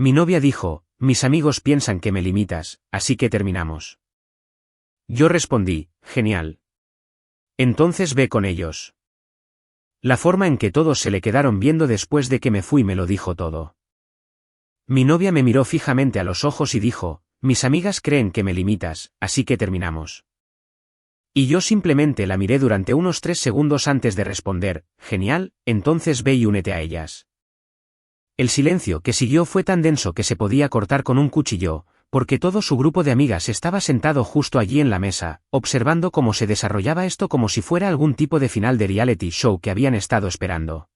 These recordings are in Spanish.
Mi novia dijo, mis amigos piensan que me limitas, así que terminamos. Yo respondí, genial. Entonces ve con ellos. La forma en que todos se le quedaron viendo después de que me fui me lo dijo todo. Mi novia me miró fijamente a los ojos y dijo, mis amigas creen que me limitas, así que terminamos. Y yo simplemente la miré durante unos 3 segundos antes de responder, genial, entonces ve y únete a ellas. El silencio que siguió fue tan denso que se podía cortar con un cuchillo, porque todo su grupo de amigas estaba sentado justo allí en la mesa, observando cómo se desarrollaba esto como si fuera algún tipo de final de reality show que habían estado esperando.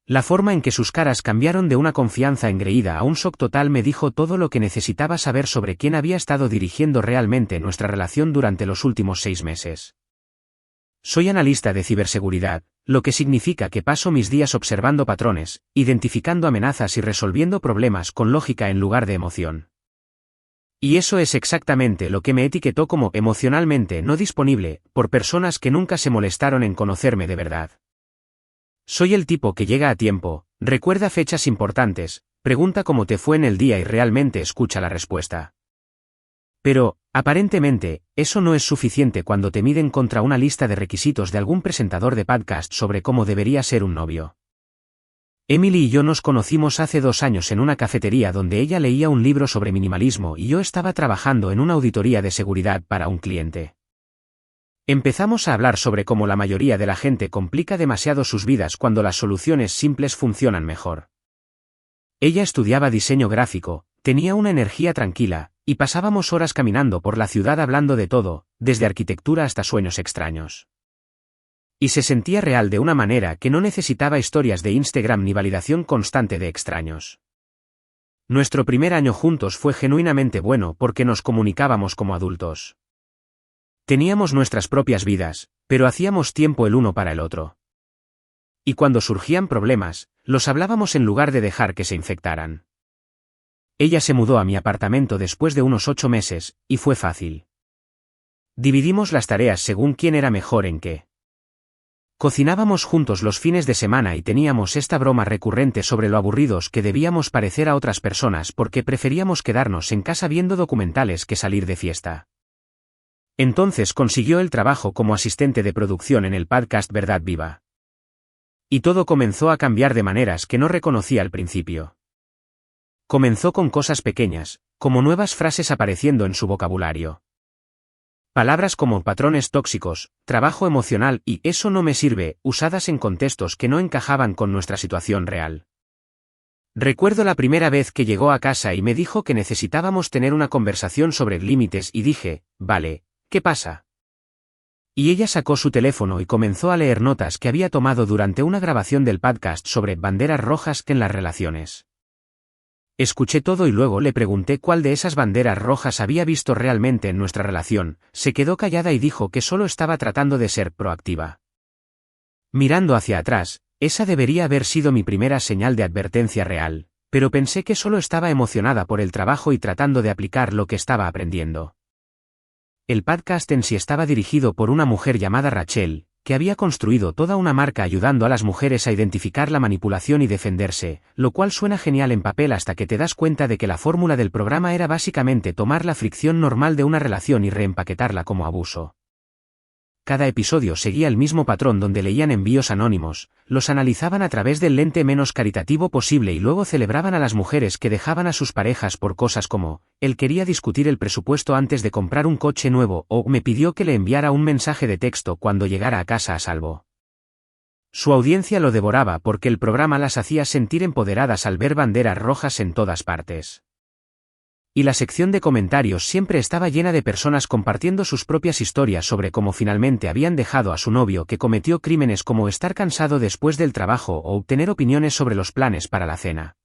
La forma en que sus caras cambiaron de una confianza engreída a un shock total me dijo todo lo que necesitaba saber sobre quién había estado dirigiendo realmente nuestra relación durante los últimos 6 meses. Soy analista de ciberseguridad, lo que significa que paso mis días observando patrones, identificando amenazas y resolviendo problemas con lógica en lugar de emoción. Y eso es exactamente lo que me etiquetó como emocionalmente no disponible, por personas que nunca se molestaron en conocerme de verdad. Soy el tipo que llega a tiempo, recuerda fechas importantes, pregunta cómo te fue en el día y realmente escucha la respuesta. Pero, aparentemente, eso no es suficiente cuando te miden contra una lista de requisitos de algún presentador de podcast sobre cómo debería ser un novio. Emily y yo nos conocimos hace 2 años en una cafetería donde ella leía un libro sobre minimalismo y yo estaba trabajando en una auditoría de seguridad para un cliente. Empezamos a hablar sobre cómo la mayoría de la gente complica demasiado sus vidas cuando las soluciones simples funcionan mejor. Ella estudiaba diseño gráfico, tenía una energía tranquila, y pasábamos horas caminando por la ciudad hablando de todo, desde arquitectura hasta sueños extraños. Y se sentía real de una manera que no necesitaba historias de Instagram ni validación constante de extraños. Nuestro primer año juntos fue genuinamente bueno porque nos comunicábamos como adultos. Teníamos nuestras propias vidas, pero hacíamos tiempo el uno para el otro. Y cuando surgían problemas, los hablábamos en lugar de dejar que se infectaran. Ella se mudó a mi apartamento después de unos 8 meses, y fue fácil. Dividimos las tareas según quién era mejor en qué. Cocinábamos juntos los fines de semana y teníamos esta broma recurrente sobre lo aburridos que debíamos parecer a otras personas porque preferíamos quedarnos en casa viendo documentales que salir de fiesta. Entonces consiguió el trabajo como asistente de producción en el podcast Verdad Viva. Y todo comenzó a cambiar de maneras que no reconocía al principio. Comenzó con cosas pequeñas, como nuevas frases apareciendo en su vocabulario. Palabras como patrones tóxicos, trabajo emocional y eso no me sirve, usadas en contextos que no encajaban con nuestra situación real. Recuerdo la primera vez que llegó a casa y me dijo que necesitábamos tener una conversación sobre límites y dije, vale, ¿qué pasa? Y ella sacó su teléfono y comenzó a leer notas que había tomado durante una grabación del podcast sobre banderas rojas en las relaciones. Escuché todo y luego le pregunté cuál de esas banderas rojas había visto realmente en nuestra relación, se quedó callada y dijo que solo estaba tratando de ser proactiva. Mirando hacia atrás, esa debería haber sido mi primera señal de advertencia real, pero pensé que solo estaba emocionada por el trabajo y tratando de aplicar lo que estaba aprendiendo. El podcast en sí estaba dirigido por una mujer llamada Rachel, que había construido toda una marca ayudando a las mujeres a identificar la manipulación y defenderse, lo cual suena genial en papel hasta que te das cuenta de que la fórmula del programa era básicamente tomar la fricción normal de una relación y reempaquetarla como abuso. Cada episodio seguía el mismo patrón donde leían envíos anónimos, los analizaban a través del lente menos caritativo posible y luego celebraban a las mujeres que dejaban a sus parejas por cosas como, él quería discutir el presupuesto antes de comprar un coche nuevo o me pidió que le enviara un mensaje de texto cuando llegara a casa a salvo. Su audiencia lo devoraba porque el programa las hacía sentir empoderadas al ver banderas rojas en todas partes. Y la sección de comentarios siempre estaba llena de personas compartiendo sus propias historias sobre cómo finalmente habían dejado a su novio que cometió crímenes como estar cansado después del trabajo o obtener opiniones sobre los planes para la cena.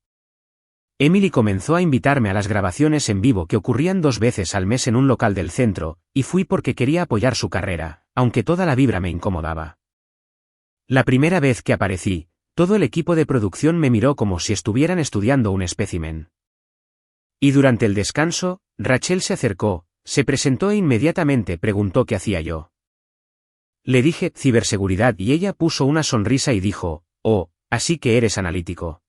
Emily comenzó a invitarme a las grabaciones en vivo que ocurrían 2 veces al mes en un local del centro, y fui porque quería apoyar su carrera, aunque toda la vibra me incomodaba. La primera vez que aparecí, todo el equipo de producción me miró como si estuvieran estudiando un espécimen. Y durante el descanso, Rachel se acercó, se presentó e inmediatamente preguntó qué hacía yo. Le dije, ciberseguridad y ella puso una sonrisa y dijo, oh, así que eres analítico.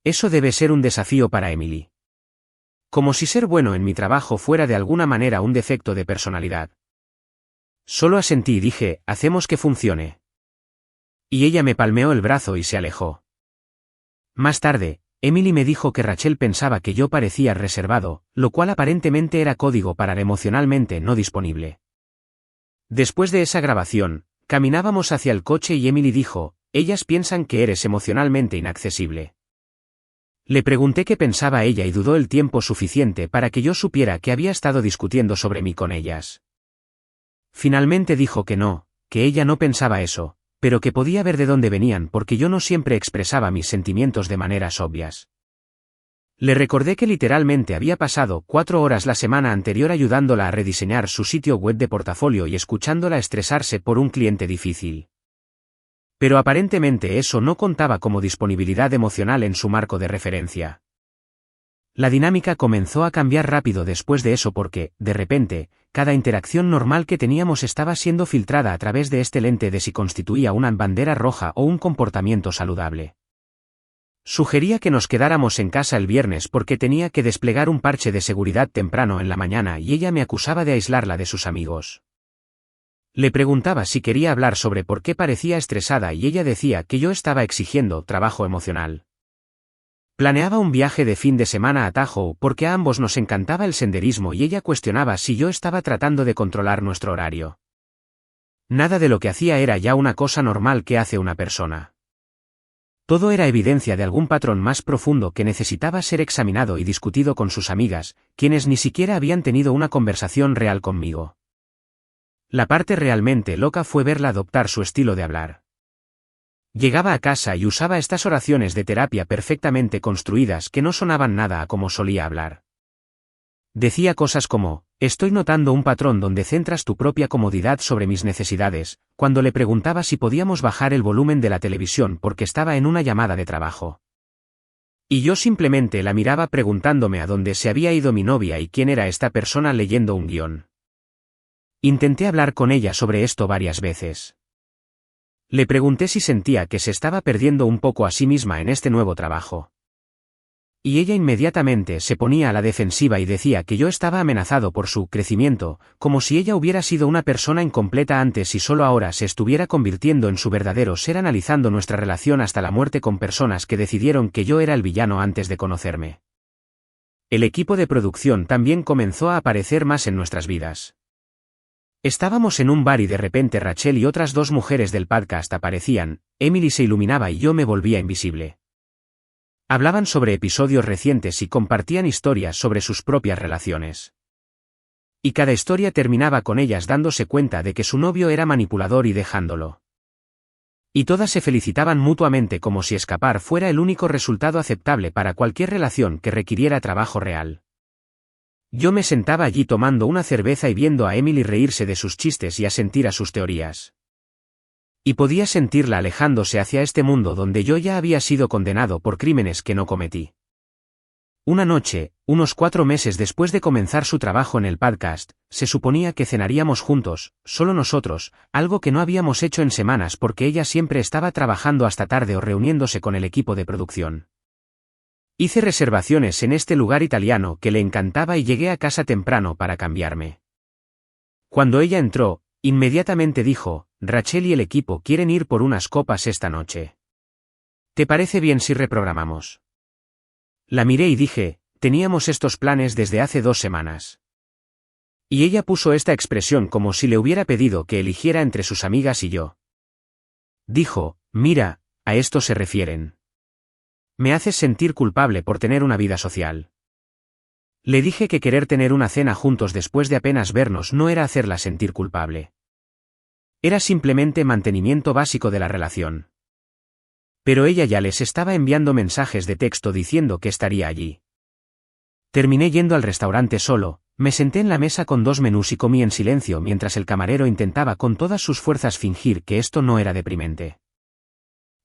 Eso debe ser un desafío para Emily. Como si ser bueno en mi trabajo fuera de alguna manera un defecto de personalidad. Solo asentí y dije, hacemos que funcione. Y ella me palmeó el brazo y se alejó. Más tarde, Emily me dijo que Rachel pensaba que yo parecía reservado, lo cual aparentemente era código para emocionalmente no disponible. Después de esa grabación, caminábamos hacia el coche y Emily dijo, ellas piensan que eres emocionalmente inaccesible. Le pregunté qué pensaba ella y dudó el tiempo suficiente para que yo supiera que había estado discutiendo sobre mí con ellas. Finalmente dijo que no, que ella no pensaba eso, pero que podía ver de dónde venían porque yo no siempre expresaba mis sentimientos de maneras obvias. Le recordé que literalmente había pasado 4 horas la semana anterior ayudándola a rediseñar su sitio web de portafolio y escuchándola estresarse por un cliente difícil. Pero aparentemente eso no contaba como disponibilidad emocional en su marco de referencia. La dinámica comenzó a cambiar rápido después de eso porque, de repente, cada interacción normal que teníamos estaba siendo filtrada a través de este lente de si constituía una bandera roja o un comportamiento saludable. Sugería que nos quedáramos en casa el viernes porque tenía que desplegar un parche de seguridad temprano en la mañana y ella me acusaba de aislarla de sus amigos. Le preguntaba si quería hablar sobre por qué parecía estresada y ella decía que yo estaba exigiendo trabajo emocional. Planeaba un viaje de fin de semana a Tahoe porque a ambos nos encantaba el senderismo y ella cuestionaba si yo estaba tratando de controlar nuestro horario. Nada de lo que hacía era ya una cosa normal que hace una persona. Todo era evidencia de algún patrón más profundo que necesitaba ser examinado y discutido con sus amigas, quienes ni siquiera habían tenido una conversación real conmigo. La parte realmente loca fue verla adoptar su estilo de hablar. Llegaba a casa y usaba estas oraciones de terapia perfectamente construidas que no sonaban nada a como solía hablar. Decía cosas como, estoy notando un patrón donde centras tu propia comodidad sobre mis necesidades, cuando le preguntaba si podíamos bajar el volumen de la televisión porque estaba en una llamada de trabajo. Y yo simplemente la miraba preguntándome a dónde se había ido mi novia y quién era esta persona leyendo un guión. Intenté hablar con ella sobre esto varias veces. Le pregunté si sentía que se estaba perdiendo un poco a sí misma en este nuevo trabajo. Y ella inmediatamente se ponía a la defensiva y decía que yo estaba amenazado por su crecimiento, como si ella hubiera sido una persona incompleta antes y solo ahora se estuviera convirtiendo en su verdadero ser analizando nuestra relación hasta la muerte con personas que decidieron que yo era el villano antes de conocerme. El equipo de producción también comenzó a aparecer más en nuestras vidas. Estábamos en un bar y de repente Rachel y otras 2 mujeres del podcast aparecían, Emily se iluminaba y yo me volvía invisible. Hablaban sobre episodios recientes y compartían historias sobre sus propias relaciones. Y cada historia terminaba con ellas dándose cuenta de que su novio era manipulador y dejándolo. Y todas se felicitaban mutuamente como si escapar fuera el único resultado aceptable para cualquier relación que requiriera trabajo real. Yo me sentaba allí tomando una cerveza y viendo a Emily reírse de sus chistes y asentir a sus teorías. Y podía sentirla alejándose hacia este mundo donde yo ya había sido condenado por crímenes que no cometí. Una noche, unos 4 meses después de comenzar su trabajo en el podcast, se suponía que cenaríamos juntos, solo nosotros, algo que no habíamos hecho en semanas porque ella siempre estaba trabajando hasta tarde o reuniéndose con el equipo de producción. Hice reservaciones en este lugar italiano que le encantaba y llegué a casa temprano para cambiarme. Cuando ella entró, inmediatamente dijo, Rachel y el equipo quieren ir por unas copas esta noche. ¿Te parece bien si reprogramamos? La miré y dije, teníamos estos planes desde hace 2 semanas. Y ella puso esta expresión como si le hubiera pedido que eligiera entre sus amigas y yo. Dijo, mira, a esto se refieren. Me haces sentir culpable por tener una vida social. Le dije que querer tener una cena juntos después de apenas vernos no era hacerla sentir culpable. Era simplemente mantenimiento básico de la relación. Pero ella ya les estaba enviando mensajes de texto diciendo que estaría allí. Terminé yendo al restaurante solo, me senté en la mesa con 2 menús y comí en silencio mientras el camarero intentaba con todas sus fuerzas fingir que esto no era deprimente.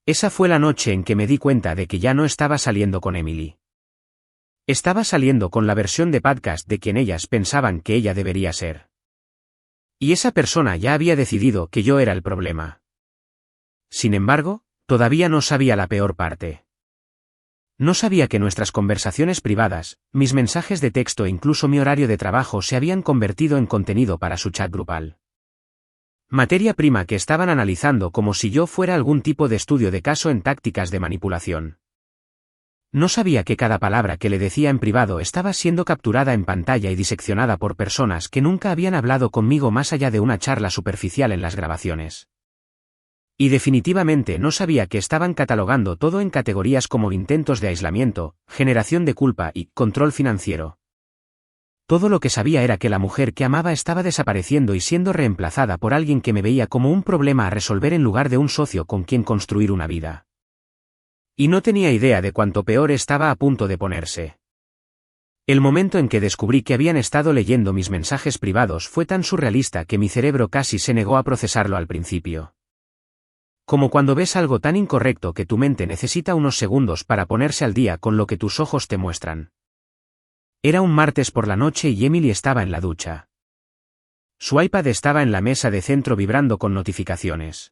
Esa fue la noche en que me di cuenta de que ya no estaba saliendo con Emily. Estaba saliendo con la versión de podcast de quien ellas pensaban que ella debería ser. Y esa persona ya había decidido que yo era el problema. Sin embargo, todavía no sabía la peor parte. No sabía que nuestras conversaciones privadas, mis mensajes de texto e incluso mi horario de trabajo se habían convertido en contenido para su chat grupal. Materia prima que estaban analizando como si yo fuera algún tipo de estudio de caso en tácticas de manipulación. No sabía que cada palabra que le decía en privado estaba siendo capturada en pantalla y diseccionada por personas que nunca habían hablado conmigo más allá de una charla superficial en las grabaciones. Y definitivamente no sabía que estaban catalogando todo en categorías como intentos de aislamiento, generación de culpa y control financiero. Todo lo que sabía era que la mujer que amaba estaba desapareciendo y siendo reemplazada por alguien que me veía como un problema a resolver en lugar de un socio con quien construir una vida. Y no tenía idea de cuánto peor estaba a punto de ponerse. El momento en que descubrí que habían estado leyendo mis mensajes privados fue tan surrealista que mi cerebro casi se negó a procesarlo al principio. Como cuando ves algo tan incorrecto que tu mente necesita unos segundos para ponerse al día con lo que tus ojos te muestran. Era un martes por la noche y Emily estaba en la ducha. Su iPad estaba en la mesa de centro vibrando con notificaciones.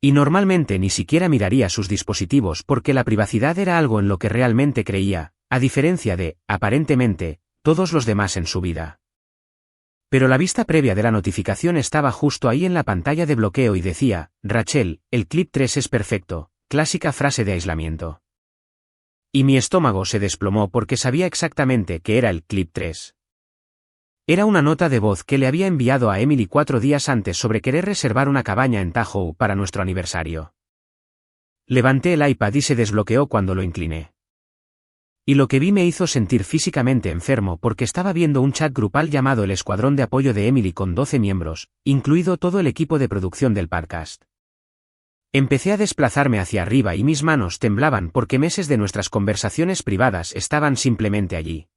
Y normalmente ni siquiera miraría sus dispositivos porque la privacidad era algo en lo que realmente creía, a diferencia de, aparentemente, todos los demás en su vida. Pero la vista previa de la notificación estaba justo ahí en la pantalla de bloqueo y decía, Rachel, el clip 3 es perfecto, clásica frase de aislamiento. Y mi estómago se desplomó porque sabía exactamente que era el clip 3. Era una nota de voz que le había enviado a Emily 4 días antes sobre querer reservar una cabaña en Tahoe para nuestro aniversario. Levanté el iPad y se desbloqueó cuando lo incliné. Y lo que vi me hizo sentir físicamente enfermo porque estaba viendo un chat grupal llamado el Escuadrón de Apoyo de Emily con 12 miembros, incluido todo el equipo de producción del podcast. Empecé a desplazarme hacia arriba y mis manos temblaban porque meses de nuestras conversaciones privadas estaban simplemente allí.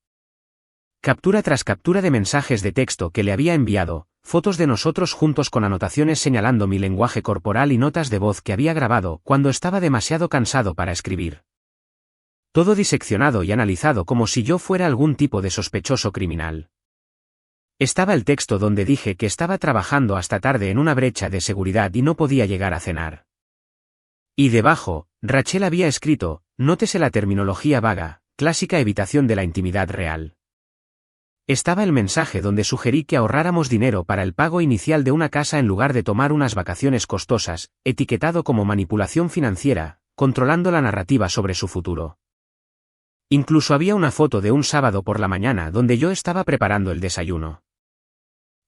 Captura tras captura de mensajes de texto que le había enviado, fotos de nosotros juntos con anotaciones señalando mi lenguaje corporal y notas de voz que había grabado cuando estaba demasiado cansado para escribir. Todo diseccionado y analizado como si yo fuera algún tipo de sospechoso criminal. Estaba el texto donde dije que estaba trabajando hasta tarde en una brecha de seguridad y no podía llegar a cenar. Y debajo, Rachel había escrito, nótese la terminología vaga, clásica evitación de la intimidad real. Estaba el mensaje donde sugerí que ahorráramos dinero para el pago inicial de una casa en lugar de tomar unas vacaciones costosas, etiquetado como manipulación financiera, controlando la narrativa sobre su futuro. Incluso había una foto de un sábado por la mañana donde yo estaba preparando el desayuno.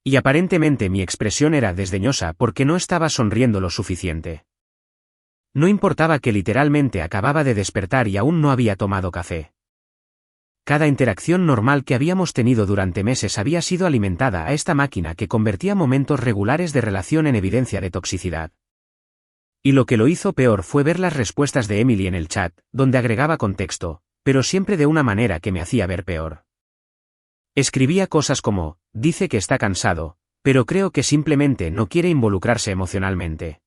Y aparentemente mi expresión era desdeñosa porque no estaba sonriendo lo suficiente. No importaba que literalmente acababa de despertar y aún no había tomado café. Cada interacción normal que habíamos tenido durante meses había sido alimentada a esta máquina que convertía momentos regulares de relación en evidencia de toxicidad. Y lo que lo hizo peor fue ver las respuestas de Emily en el chat, donde agregaba contexto, pero siempre de una manera que me hacía ver peor. Escribía cosas como, dice que está cansado, pero creo que simplemente no quiere involucrarse emocionalmente.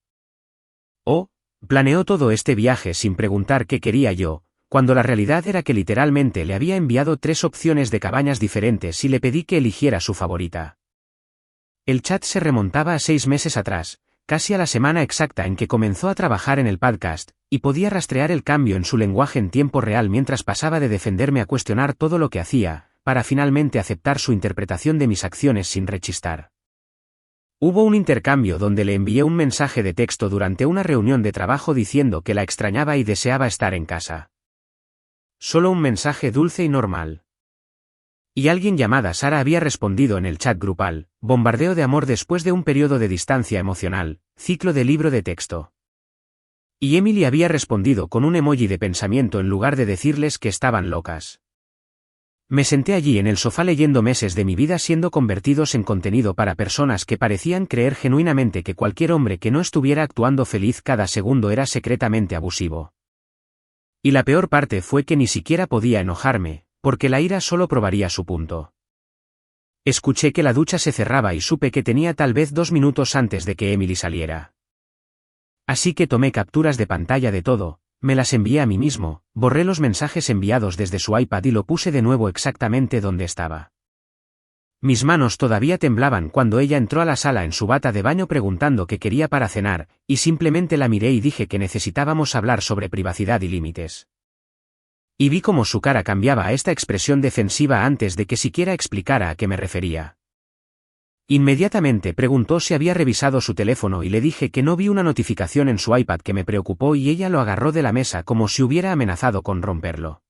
O, planeó todo este viaje sin preguntar qué quería yo, cuando la realidad era que literalmente le había enviado 3 opciones de cabañas diferentes y le pedí que eligiera su favorita. El chat se remontaba a 6 meses atrás, casi a la semana exacta en que comenzó a trabajar en el podcast, y podía rastrear el cambio en su lenguaje en tiempo real mientras pasaba de defenderme a cuestionar todo lo que hacía, para finalmente aceptar su interpretación de mis acciones sin rechistar. Hubo un intercambio donde le envié un mensaje de texto durante una reunión de trabajo diciendo que la extrañaba y deseaba estar en casa. Solo un mensaje dulce y normal. Y alguien llamada Sara había respondido en el chat grupal, bombardeo de amor después de un periodo de distancia emocional, ciclo de libro de texto. Y Emily había respondido con un emoji de pensamiento en lugar de decirles que estaban locas. Me senté allí en el sofá leyendo meses de mi vida siendo convertidos en contenido para personas que parecían creer genuinamente que cualquier hombre que no estuviera actuando feliz cada segundo era secretamente abusivo. Y la peor parte fue que ni siquiera podía enojarme, porque la ira solo probaría su punto. Escuché que la ducha se cerraba y supe que tenía tal vez 2 minutos antes de que Emily saliera. Así que tomé capturas de pantalla de todo, me las envié a mí mismo, borré los mensajes enviados desde su iPad y lo puse de nuevo exactamente donde estaba. Mis manos todavía temblaban cuando ella entró a la sala en su bata de baño preguntando qué quería para cenar, y simplemente la miré y dije que necesitábamos hablar sobre privacidad y límites. Y vi cómo su cara cambiaba a esta expresión defensiva antes de que siquiera explicara a qué me refería. Inmediatamente preguntó si había revisado su teléfono y le dije que no vi una notificación en su iPad que me preocupó y ella lo agarró de la mesa como si hubiera amenazado con romperlo.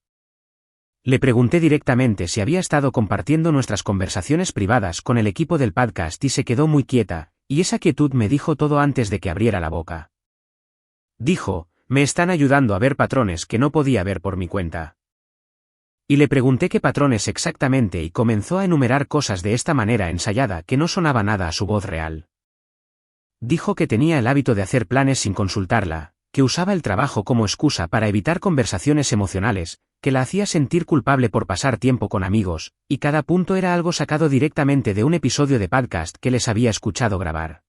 Le pregunté directamente si había estado compartiendo nuestras conversaciones privadas con el equipo del podcast y se quedó muy quieta, y esa quietud me dijo todo antes de que abriera la boca. Dijo, me están ayudando a ver patrones que no podía ver por mi cuenta. Y le pregunté qué patrones exactamente y comenzó a enumerar cosas de esta manera ensayada que no sonaba nada a su voz real. Dijo que tenía el hábito de hacer planes sin consultarla, que usaba el trabajo como excusa para evitar conversaciones emocionales, que la hacía sentir culpable por pasar tiempo con amigos, y cada punto era algo sacado directamente de un episodio de podcast que les había escuchado grabar.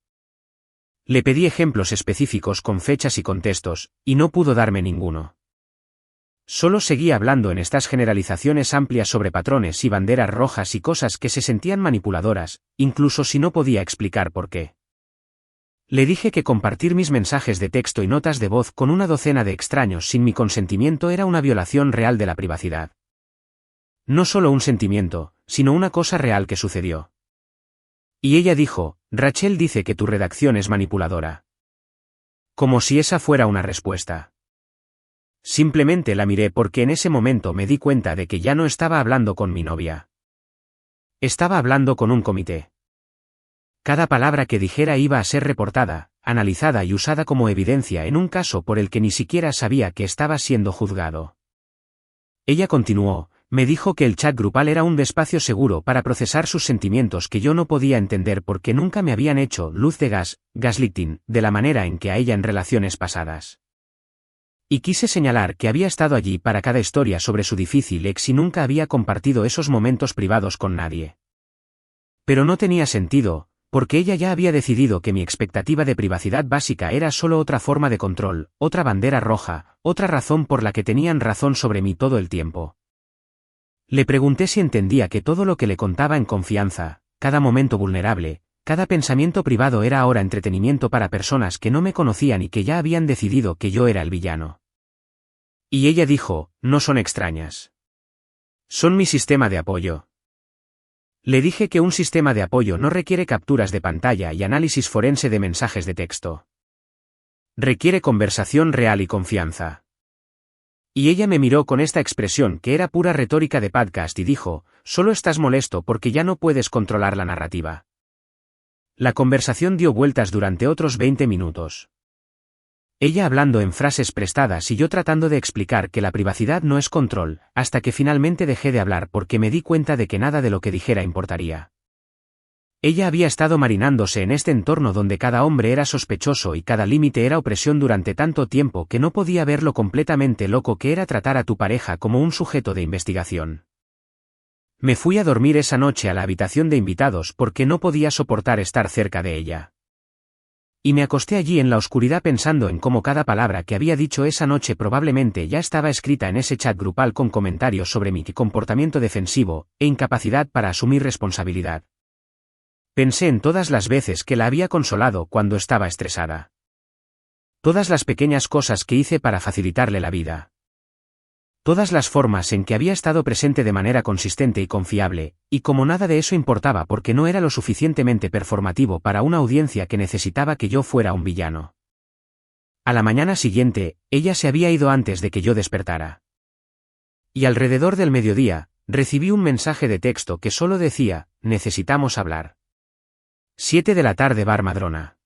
Le pedí ejemplos específicos con fechas y contextos, y no pudo darme ninguno. Solo seguía hablando en estas generalizaciones amplias sobre patrones y banderas rojas y cosas que se sentían manipuladoras, incluso si no podía explicar por qué. Le dije que compartir mis mensajes de texto y notas de voz con una docena de extraños sin mi consentimiento era una violación real de la privacidad. No solo un sentimiento, sino una cosa real que sucedió. Y ella dijo, Rachel dice que tu redacción es manipuladora. Como si esa fuera una respuesta. Simplemente la miré porque en ese momento me di cuenta de que ya no estaba hablando con mi novia. Estaba hablando con un comité. Cada palabra que dijera iba a ser reportada, analizada y usada como evidencia en un caso por el que ni siquiera sabía que estaba siendo juzgado. Ella continuó, me dijo que el chat grupal era un espacio seguro para procesar sus sentimientos que yo no podía entender porque nunca me habían hecho luz de gaslighting, de la manera en que a ella en relaciones pasadas. Y quise señalar que había estado allí para cada historia sobre su difícil ex y nunca había compartido esos momentos privados con nadie. Pero no tenía sentido, porque ella ya había decidido que mi expectativa de privacidad básica era solo otra forma de control, otra bandera roja, otra razón por la que tenían razón sobre mí todo el tiempo. Le pregunté si entendía que todo lo que le contaba en confianza, cada momento vulnerable, cada pensamiento privado era ahora entretenimiento para personas que no me conocían y que ya habían decidido que yo era el villano. Y ella dijo, no son extrañas. Son mi sistema de apoyo. Le dije que un sistema de apoyo no requiere capturas de pantalla y análisis forense de mensajes de texto. Requiere conversación real y confianza. Y ella me miró con esta expresión que era pura retórica de podcast y dijo, solo estás molesto porque ya no puedes controlar la narrativa. La conversación dio vueltas durante otros 20 minutos. Ella hablando en frases prestadas y yo tratando de explicar que la privacidad no es control, hasta que finalmente dejé de hablar porque me di cuenta de que nada de lo que dijera importaría. Ella había estado marinándose en este entorno donde cada hombre era sospechoso y cada límite era opresión durante tanto tiempo que no podía ver lo completamente loco que era tratar a tu pareja como un sujeto de investigación. Me fui a dormir esa noche a la habitación de invitados porque no podía soportar estar cerca de ella. Y me acosté allí en la oscuridad pensando en cómo cada palabra que había dicho esa noche probablemente ya estaba escrita en ese chat grupal con comentarios sobre mi comportamiento defensivo e incapacidad para asumir responsabilidad. Pensé en todas las veces que la había consolado cuando estaba estresada. Todas las pequeñas cosas que hice para facilitarle la vida. Todas las formas en que había estado presente de manera consistente y confiable, y como nada de eso importaba porque no era lo suficientemente performativo para una audiencia que necesitaba que yo fuera un villano. A la mañana siguiente, ella se había ido antes de que yo despertara. Y alrededor del mediodía, recibí un mensaje de texto que solo decía, necesitamos hablar. 7 de la tarde Bar Madrona.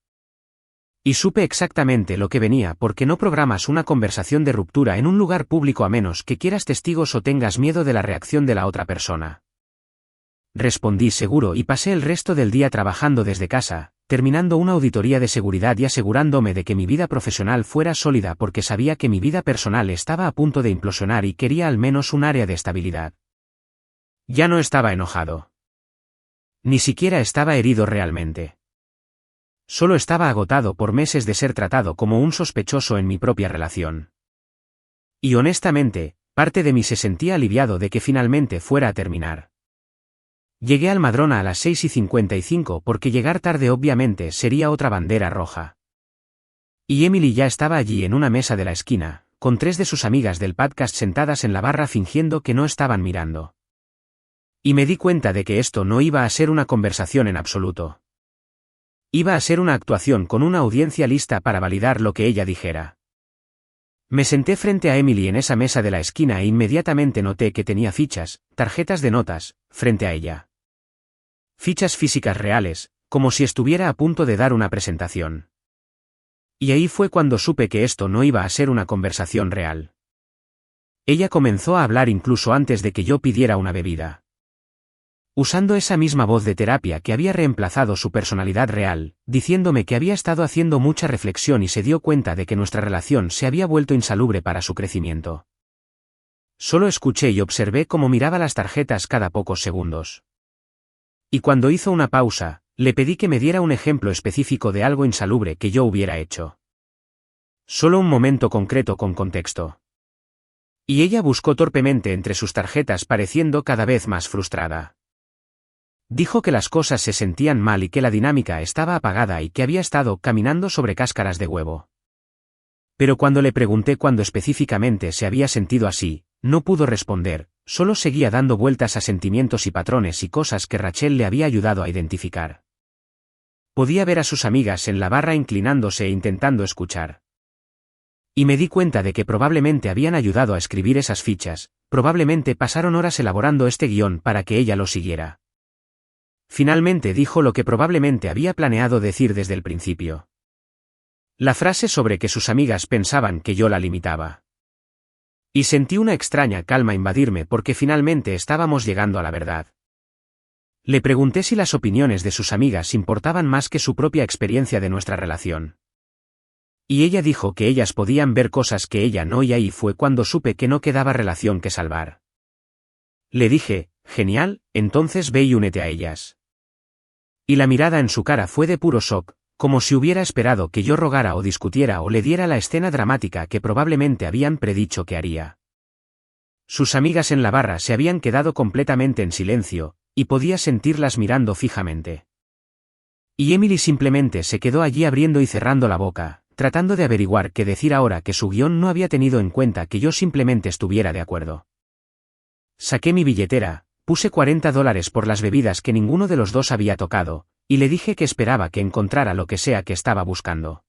Y supe exactamente lo que venía porque no programas una conversación de ruptura en un lugar público a menos que quieras testigos o tengas miedo de la reacción de la otra persona. Respondí seguro y pasé el resto del día trabajando desde casa, terminando una auditoría de seguridad y asegurándome de que mi vida profesional fuera sólida porque sabía que mi vida personal estaba a punto de implosionar y quería al menos un área de estabilidad. Ya no estaba enojado. Ni siquiera estaba herido realmente. Solo estaba agotado por meses de ser tratado como un sospechoso en mi propia relación. Y honestamente, parte de mí se sentía aliviado de que finalmente fuera a terminar. Llegué al Madrona a las 6:55 porque llegar tarde obviamente sería otra bandera roja. Y Emily ya estaba allí en una mesa de la esquina, con 3 de sus amigas del podcast sentadas en la barra fingiendo que no estaban mirando. Y me di cuenta de que esto no iba a ser una conversación en absoluto. Iba a ser una actuación con una audiencia lista para validar lo que ella dijera. Me senté frente a Emily en esa mesa de la esquina e inmediatamente noté que tenía fichas, tarjetas de notas, frente a ella. Fichas físicas reales, como si estuviera a punto de dar una presentación. Y ahí fue cuando supe que esto no iba a ser una conversación real. Ella comenzó a hablar incluso antes de que yo pidiera una bebida. Usando esa misma voz de terapia que había reemplazado su personalidad real, diciéndome que había estado haciendo mucha reflexión y se dio cuenta de que nuestra relación se había vuelto insalubre para su crecimiento. Solo escuché y observé cómo miraba las tarjetas cada pocos segundos. Y cuando hizo una pausa, le pedí que me diera un ejemplo específico de algo insalubre que yo hubiera hecho. Solo un momento concreto con contexto. Y ella buscó torpemente entre sus tarjetas pareciendo cada vez más frustrada. Dijo que las cosas se sentían mal y que la dinámica estaba apagada y que había estado caminando sobre cáscaras de huevo. Pero cuando le pregunté cuándo específicamente se había sentido así, no pudo responder, solo seguía dando vueltas a sentimientos y patrones y cosas que Rachel le había ayudado a identificar. Podía ver a sus amigas en la barra inclinándose e intentando escuchar. Y me di cuenta de que probablemente habían ayudado a escribir esas fichas, probablemente pasaron horas elaborando este guión para que ella lo siguiera. Finalmente dijo lo que probablemente había planeado decir desde el principio. La frase sobre que sus amigas pensaban que yo la limitaba. Y sentí una extraña calma invadirme porque finalmente estábamos llegando a la verdad. Le pregunté si las opiniones de sus amigas importaban más que su propia experiencia de nuestra relación. Y ella dijo que ellas podían ver cosas que ella no, y ahí fue cuando supe que no quedaba relación que salvar. Le dije, genial, entonces ve y únete a ellas. Y la mirada en su cara fue de puro shock, como si hubiera esperado que yo rogara o discutiera o le diera la escena dramática que probablemente habían predicho que haría. Sus amigas en la barra se habían quedado completamente en silencio, y podía sentirlas mirando fijamente. Y Emily simplemente se quedó allí abriendo y cerrando la boca, tratando de averiguar qué decir ahora que su guión no había tenido en cuenta que yo simplemente estuviera de acuerdo. Saqué mi billetera, puse $40 por las bebidas que ninguno de los dos había tocado, y le dije que esperaba que encontrara lo que sea que estaba buscando.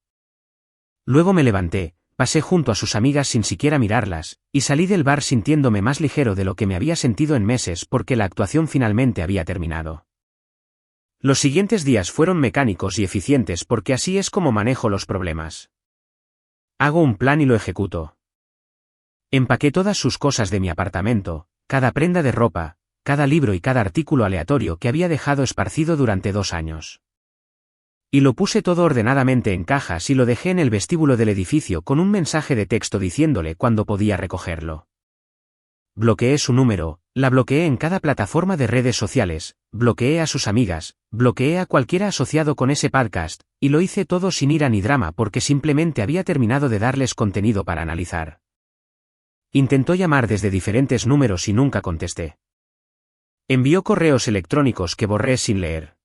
Luego me levanté, pasé junto a sus amigas sin siquiera mirarlas, y salí del bar sintiéndome más ligero de lo que me había sentido en meses porque la actuación finalmente había terminado. Los siguientes días fueron mecánicos y eficientes porque así es como manejo los problemas. Hago un plan y lo ejecuto. Empaqué todas sus cosas de mi apartamento, cada prenda de ropa, cada libro y cada artículo aleatorio que había dejado esparcido durante 2 años. Y lo puse todo ordenadamente en cajas y lo dejé en el vestíbulo del edificio con un mensaje de texto diciéndole cuándo podía recogerlo. Bloqueé su número, la bloqueé en cada plataforma de redes sociales, bloqueé a sus amigas, bloqueé a cualquiera asociado con ese podcast, y lo hice todo sin ira ni drama porque simplemente había terminado de darles contenido para analizar. Intentó llamar desde diferentes números y nunca contesté. Envió correos electrónicos que borré sin leer.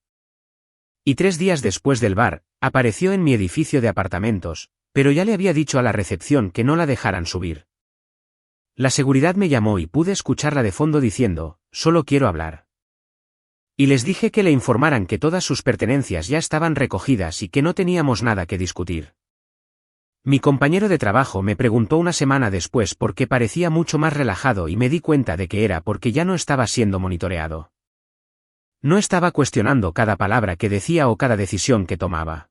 Y 3 días después del bar, apareció en mi edificio de apartamentos, pero ya le había dicho a la recepción que no la dejaran subir. La seguridad me llamó y pude escucharla de fondo diciendo, solo quiero hablar. Y les dije que le informaran que todas sus pertenencias ya estaban recogidas y que no teníamos nada que discutir. Mi compañero de trabajo me preguntó una semana después por qué parecía mucho más relajado y me di cuenta de que era porque ya no estaba siendo monitoreado. No estaba cuestionando cada palabra que decía o cada decisión que tomaba.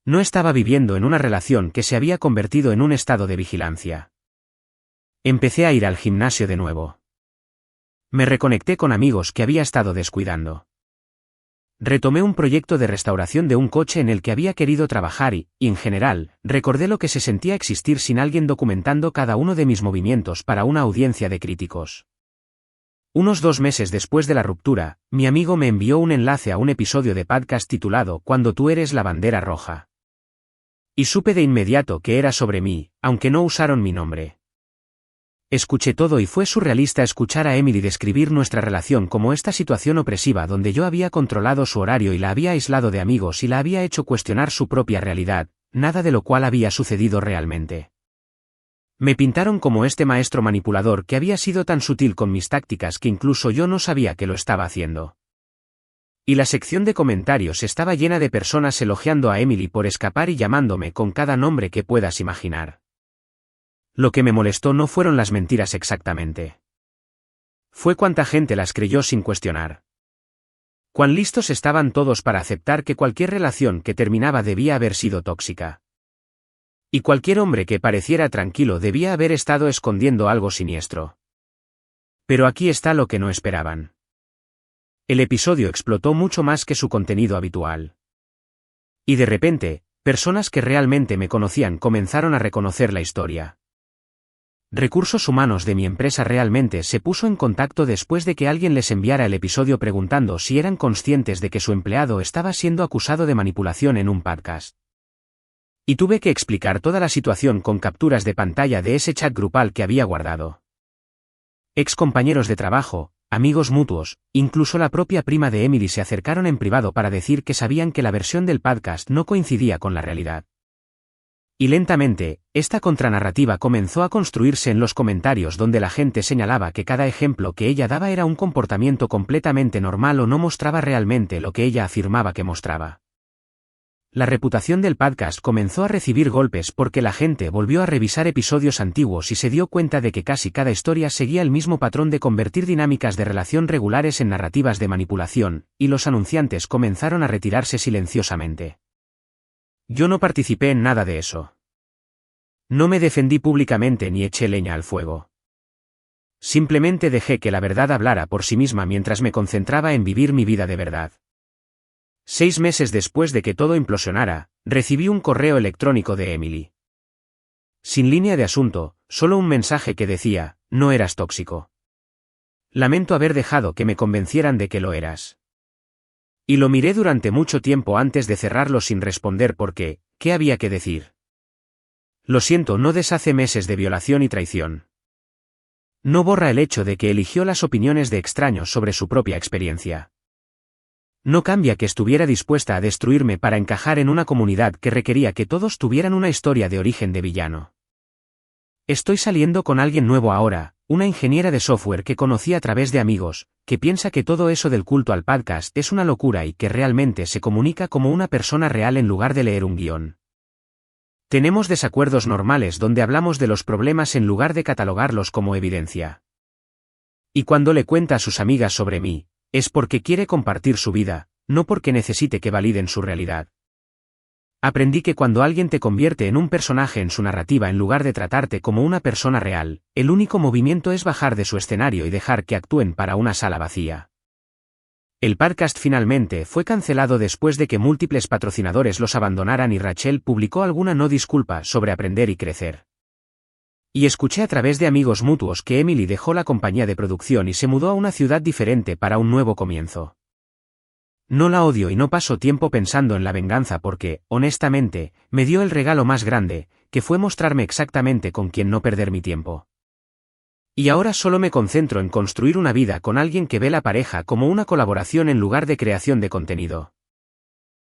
No estaba viviendo en una relación que se había convertido en un estado de vigilancia. Empecé a ir al gimnasio de nuevo. Me reconecté con amigos que había estado descuidando. Retomé un proyecto de restauración de un coche en el que había querido trabajar y, en general, recordé lo que se sentía existir sin alguien documentando cada uno de mis movimientos para una audiencia de críticos. Unos 2 meses después de la ruptura, mi amigo me envió un enlace a un episodio de podcast titulado Cuando tú eres la bandera roja. Y supe de inmediato que era sobre mí, aunque no usaron mi nombre. Escuché todo y fue surrealista escuchar a Emily describir nuestra relación como esta situación opresiva donde yo había controlado su horario y la había aislado de amigos y la había hecho cuestionar su propia realidad, nada de lo cual había sucedido realmente. Me pintaron como este maestro manipulador que había sido tan sutil con mis tácticas que incluso yo no sabía que lo estaba haciendo. Y la sección de comentarios estaba llena de personas elogiando a Emily por escapar y llamándome con cada nombre que puedas imaginar. Lo que me molestó no fueron las mentiras exactamente. Fue cuánta gente las creyó sin cuestionar. Cuán listos estaban todos para aceptar que cualquier relación que terminaba debía haber sido tóxica. Y cualquier hombre que pareciera tranquilo debía haber estado escondiendo algo siniestro. Pero aquí está lo que no esperaban. El episodio explotó mucho más que su contenido habitual. Y de repente, personas que realmente me conocían comenzaron a reconocer la historia. Recursos humanos de mi empresa realmente se puso en contacto después de que alguien les enviara el episodio preguntando si eran conscientes de que su empleado estaba siendo acusado de manipulación en un podcast. Y tuve que explicar toda la situación con capturas de pantalla de ese chat grupal que había guardado. Ex compañeros de trabajo, amigos mutuos, incluso la propia prima de Emily se acercaron en privado para decir que sabían que la versión del podcast no coincidía con la realidad. Y lentamente, esta contranarrativa comenzó a construirse en los comentarios donde la gente señalaba que cada ejemplo que ella daba era un comportamiento completamente normal o no mostraba realmente lo que ella afirmaba que mostraba. La reputación del podcast comenzó a recibir golpes porque la gente volvió a revisar episodios antiguos y se dio cuenta de que casi cada historia seguía el mismo patrón de convertir dinámicas de relación regulares en narrativas de manipulación, y los anunciantes comenzaron a retirarse silenciosamente. Yo no participé en nada de eso. No me defendí públicamente ni eché leña al fuego. Simplemente dejé que la verdad hablara por sí misma mientras me concentraba en vivir mi vida de verdad. 6 meses después de que todo implosionara, recibí un correo electrónico de Emily. Sin línea de asunto, solo un mensaje que decía: no eras tóxico. Lamento haber dejado que me convencieran de que lo eras. Y lo miré durante mucho tiempo antes de cerrarlo sin responder porque, ¿qué había que decir? Lo siento, no deshace meses de violación y traición. No borra el hecho de que eligió las opiniones de extraños sobre su propia experiencia. No cambia que estuviera dispuesta a destruirme para encajar en una comunidad que requería que todos tuvieran una historia de origen de villano. Estoy saliendo con alguien nuevo ahora, una ingeniera de software que conocí a través de amigos, que piensa que todo eso del culto al podcast es una locura y que realmente se comunica como una persona real en lugar de leer un guión. Tenemos desacuerdos normales donde hablamos de los problemas en lugar de catalogarlos como evidencia. Y cuando le cuenta a sus amigas sobre mí, es porque quiere compartir su vida, no porque necesite que validen su realidad. Aprendí que cuando alguien te convierte en un personaje en su narrativa en lugar de tratarte como una persona real, el único movimiento es bajar de su escenario y dejar que actúen para una sala vacía. El podcast finalmente fue cancelado después de que múltiples patrocinadores los abandonaran y Rachel publicó alguna no disculpa sobre aprender y crecer. Y escuché a través de amigos mutuos que Emily dejó la compañía de producción y se mudó a una ciudad diferente para un nuevo comienzo. No la odio y no paso tiempo pensando en la venganza porque, honestamente, me dio el regalo más grande, que fue mostrarme exactamente con quién no perder mi tiempo. Y ahora solo me concentro en construir una vida con alguien que ve la pareja como una colaboración en lugar de creación de contenido.